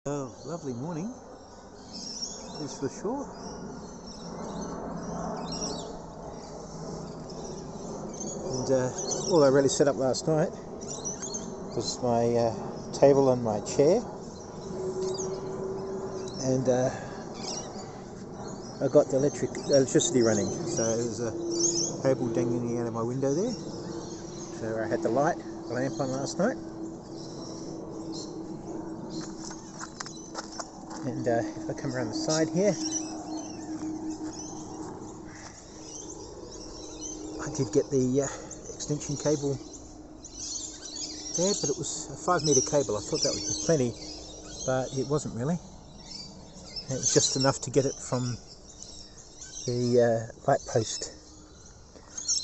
Oh, lovely morning, is for sure. And all I really set up last night was my table and my chair, and I got the electricity running. So there's a cable dangling out of my window there. So I had the lamp on last night. And if I come around the side here, I did get the extension cable there, but it was a 5-metre cable. I thought that would be plenty, but it wasn't really. It was just enough to get it from the light post.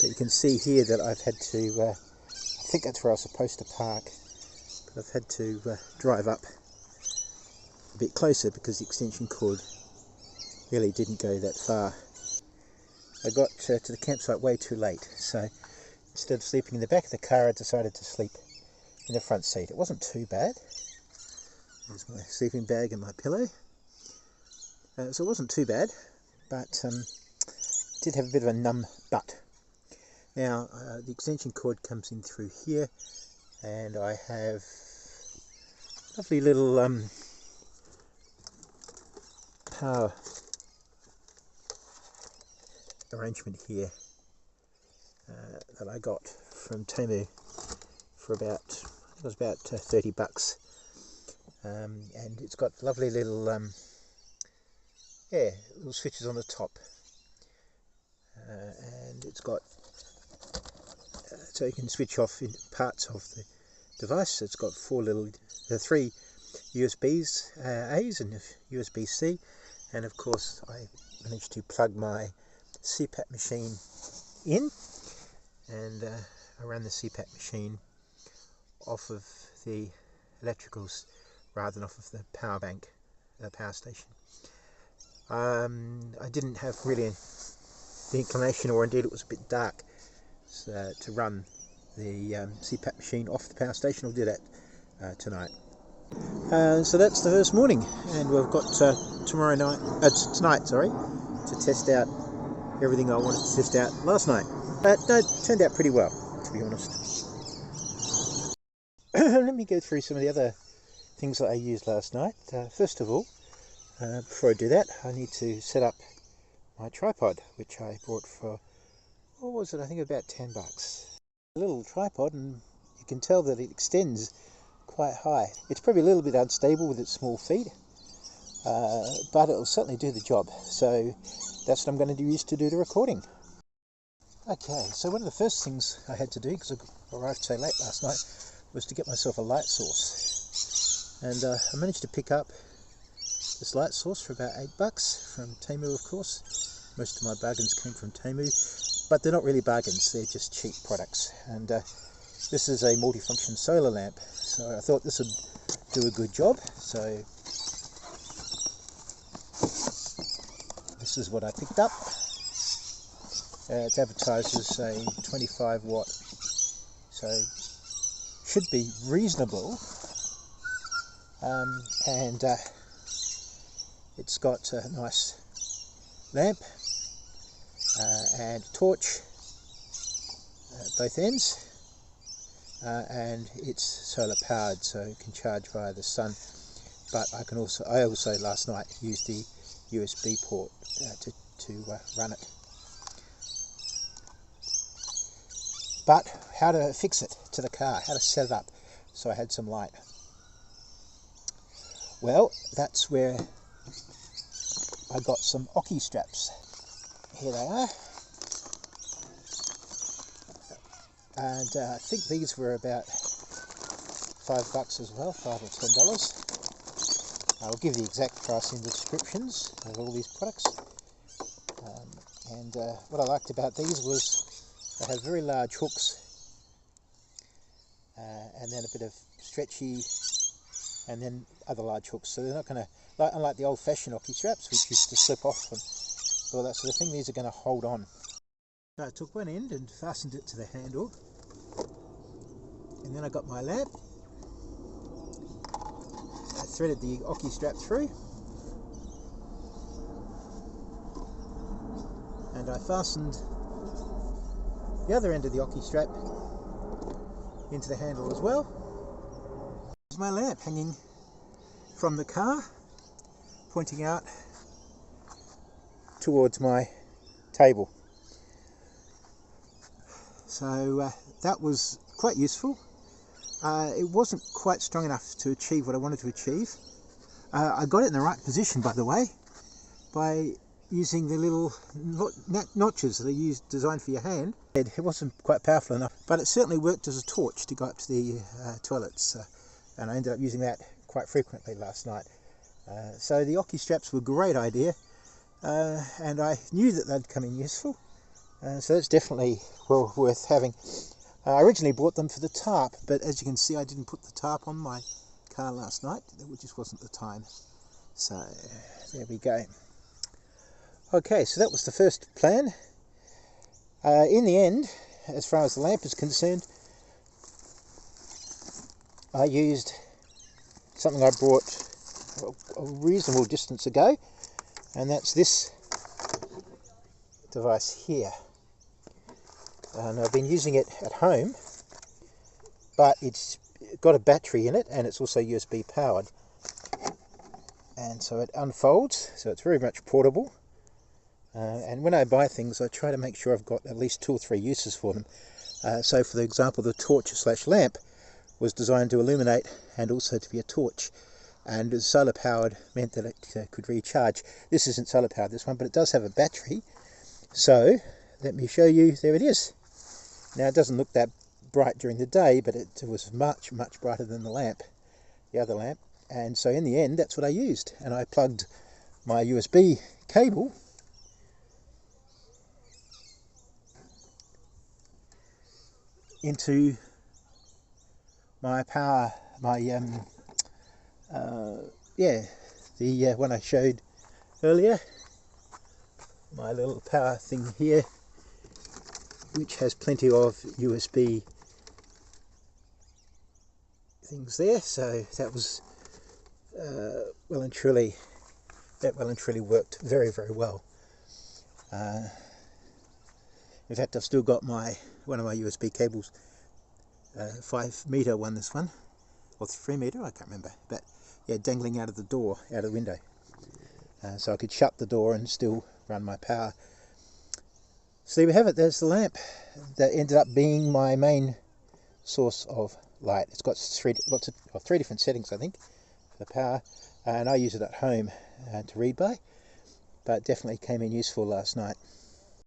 But you can see here that I've had to, I think that's where I was supposed to park, but I've had to drive up a bit closer because the extension cord really didn't go that far. I got to the campsite way too late, so instead of sleeping in the back of the car, I decided to sleep in the front seat. It wasn't too bad. There's my sleeping bag and my pillow. So it wasn't too bad, but I did have a bit of a numb butt. Now, the extension cord comes in through here, and I have a lovely little power arrangement here that I got from Temu for about, I think it was about $30, and it's got lovely little little switches on the top, and it's got so you can switch off in parts of the device. It's got three USBs A's and USB-C, and of course I managed to plug my CPAP machine in, and I ran the CPAP machine off of the electricals rather than off of the power bank, power station. I didn't have really the inclination, or indeed it was a bit dark, to run the CPAP machine off the power station. I'll do that tonight. So that's the first morning, and we've got tonight, to test out everything I wanted to test out last night. But no, it turned out pretty well, to be honest. Let me go through some of the other things that I used last night. First of all, before I do that, I need to set up my tripod, which I bought for, what was it, I think about $10. A little tripod, and you can tell that it extends quite high. It's probably a little bit unstable with its small feet, but it'll certainly do the job. So that's what I'm going to use to do the recording. Okay, so one of the first things I had to do, because I arrived so late last night, was to get myself a light source. And I managed to pick up this light source for about $8 from Temu, of course. Most of my bargains came from Temu, but they're not really bargains, they're just cheap products. And this is a multifunction solar lamp, so I thought this would do a good job. So this is what I picked up. It's advertised as a 25 watt, so should be reasonable. And it's got a nice lamp and torch at both ends, and it's solar powered, so it can charge via the sun. But I also last night used the USB port to run it. But how to fix it to the car, how to set it up so I had some light. Well, that's where I got some Oki straps. Here they are. And I think these were about $5 as well, $5 or $10. I'll give the exact price in the descriptions of all these products. And what I liked about these was they have very large hooks, and then a bit of stretchy, and then other large hooks. So they're not going to, unlike the old-fashioned Oki straps, which used to slip off and all that sort of thing, these are going to hold on. So I took one end and fastened it to the handle, and then I got my lamp. I threaded the ocky strap through, and I fastened the other end of the ocky strap into the handle as well. There's my lamp hanging from the car, pointing out towards my table. So that was quite useful. It wasn't quite strong enough to achieve what I wanted to achieve. I got it in the right position, by the way, by using the little notches that are designed for your hand. It wasn't quite powerful enough, but it certainly worked as a torch to go up to the toilets, and I ended up using that quite frequently last night. So the ocky straps were a great idea, and I knew that they'd come in useful, so that's definitely well worth having. I originally bought them for the tarp, but as you can see I didn't put the tarp on my car last night. It just wasn't the time. So there we go. Okay, so that was the first plan. In the end, as far as the lamp is concerned, I used something I bought a reasonable distance ago, and that's this device here. And I've been using it at home, but it's got a battery in it and it's also USB powered, and so it unfolds, so it's very much portable. And when I buy things, I try to make sure I've got at least 2 or 3 uses for them. So for example, the torch / lamp was designed to illuminate and also to be a torch, and solar powered meant that it could recharge. This isn't solar powered, this one, but it does have a battery. So let me show you. There it is. Now it doesn't look that bright during the day, but it was much brighter than the other lamp, and so in the end that's what I used. And I plugged my USB cable into my power, the one I showed earlier, my little power thing here, which has plenty of USB things there. So that was well and truly worked very well. In fact, I've still got one of my USB cables, 5 meter one, this one, or 3 meter, I can't remember, but yeah, dangling out of the door, out of the window, so I could shut the door and still run my power. So there we have it. There's the lamp that ended up being my main source of light. It's got 3 different settings, I think, for the power, and I use it at home to read by, but definitely came in useful last night.